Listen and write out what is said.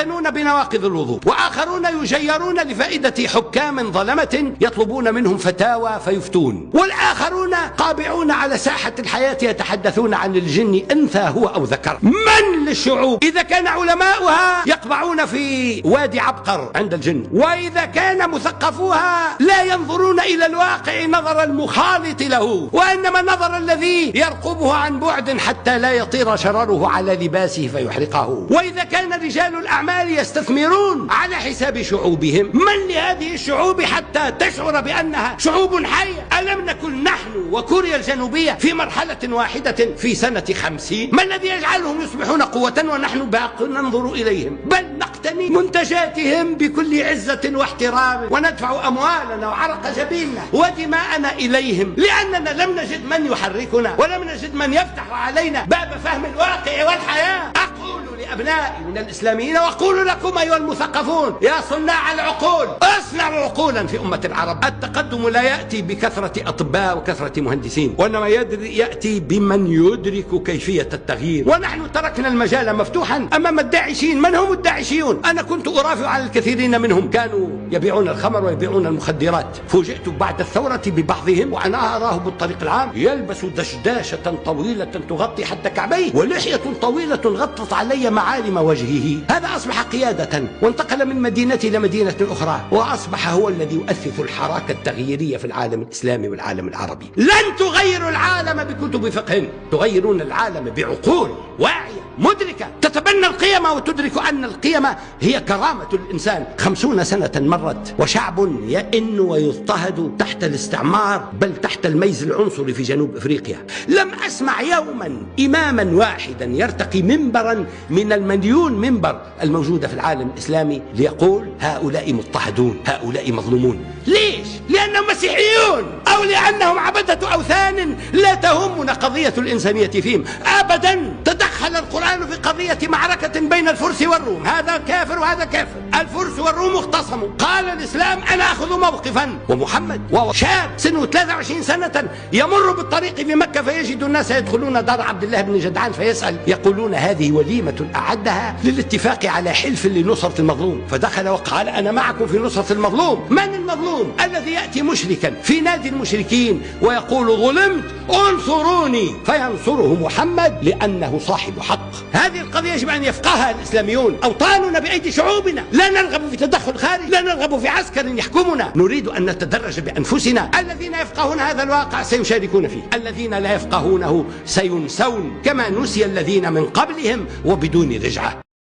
يفتنون بنواقض الوضوء، وآخرون يجيرون لفائدة حكام ظلمة يطلبون منهم فتاوى فيفتون، والآخرون قابعون على ساحة الحياة يتحدثون عن الجن أنثى هو أو ذكر. من للشعوب إذا كان علماؤها يقبعون في وادي عبقر عند الجن، وإذا كان مثقفوها لا ينظرون إلى الواقع نظر المخالط له، وإنما النظر الذي يرقبه عن بعد حتى لا يطير شرره على لباسه فيحرقه، وإذا كان رجال الأعمال يستثمرون على حساب شعوبهم. من لهذه الشعوب حتى تشعر بأنها شعوب حية؟ ألم نكن نحن وكوريا الجنوبية في مرحلة واحدة في سنة 50؟ ما الذي يجعلهم يصبحون قوة ونحن باق ننظر إليهم؟ بل نقتني منتجاتهم بكل عزة واحترام، وندفع أموالنا وعرق جبيننا ودماءنا إليهم، لأننا لم نجد من يحركنا ولم نجد من يفتح علينا باب فهم الواقع والحياة. أقول لأبنائي من الإسلاميين وأقول لكم أيها المثقفون يا صناع العقول، اصنعوا عقولا في أمة العرب. التقدم لا يأتي بكثرة أطباء وكثرة مهندسين، وإنما يأتي بمن يدرك كيفية التغيير. ونحن تركنا المجال مفتوحا أمام الداعشين. من هم الداعشين؟ أنا كنت أرافع على الكثيرين منهم، كانوا يبيعون الخمر ويبيعون المخدرات. فوجئت بعد الثورة ببعضهم وأنا أراه بالطريق العام يلبس دشداشة طويلة تغطي حتى كعبيه ولحية طويلة غطت علي معالم وجهه. هذا أصبح قيادة وانتقل من مدينة إلى مدينة أخرى، وأصبح هو الذي يؤسس الحراك التغييرية في العالم الإسلامي والعالم العربي. لن تغيروا العالم بكتب فقه، تغيرون العالم بعقول واعية مدركة تتبنى القيم وتدرك أن القيم هي كرامة الإنسان. 50 سنة مرت وشعب يئن ويضطهد تحت الاستعمار، بل تحت الميز العنصري في جنوب أفريقيا. لم أسمع يوما إماما واحدا يرتقي منبرا من المليون منبر الموجودة في العالم الإسلامي ليقول هؤلاء مضطهدون، هؤلاء مظلومون. ليش؟ لأنهم مسيحيون أو لأنهم عبدة أوثان لا تهمنا قضية الإنسانية فيهم أبدا. تدخل القرآن في قضية معركة بين الفرس والروم، هذا كافر وهذا كافر. الفرس والروم اختصموا، قال الإسلام أنا أخذ موقفا، ومحمد وهو شاب سنه 23 سنة يمر بالطريق في مكة فيجد الناس يدخلون دار عبد الله بن جدعان فيسأل، يقولون هذه وليمة أعدها للاتفاق على حلف لنصرة المظلوم، فدخل وقال أنا معكم في نصرة المظلوم. من المظلوم؟ الذي يأتي مشركا في نادي المشركين ويقول ظلمت انصروني فينصره محمد لأنه صاحب حق. هذه القضية يجب أن يفقهها الإسلاميون. أوطاننا بأيدي شعوبنا، لا نرغب في تدخل خارجي، لا نرغب في عسكر يحكمنا، نريد أن نتدرج بأنفسنا. الذين يفقهون هذا الواقع سيشاركون فيه، الذين لا يفقهونه سينسون كما نسي الذين من قبلهم وبدون رجعة.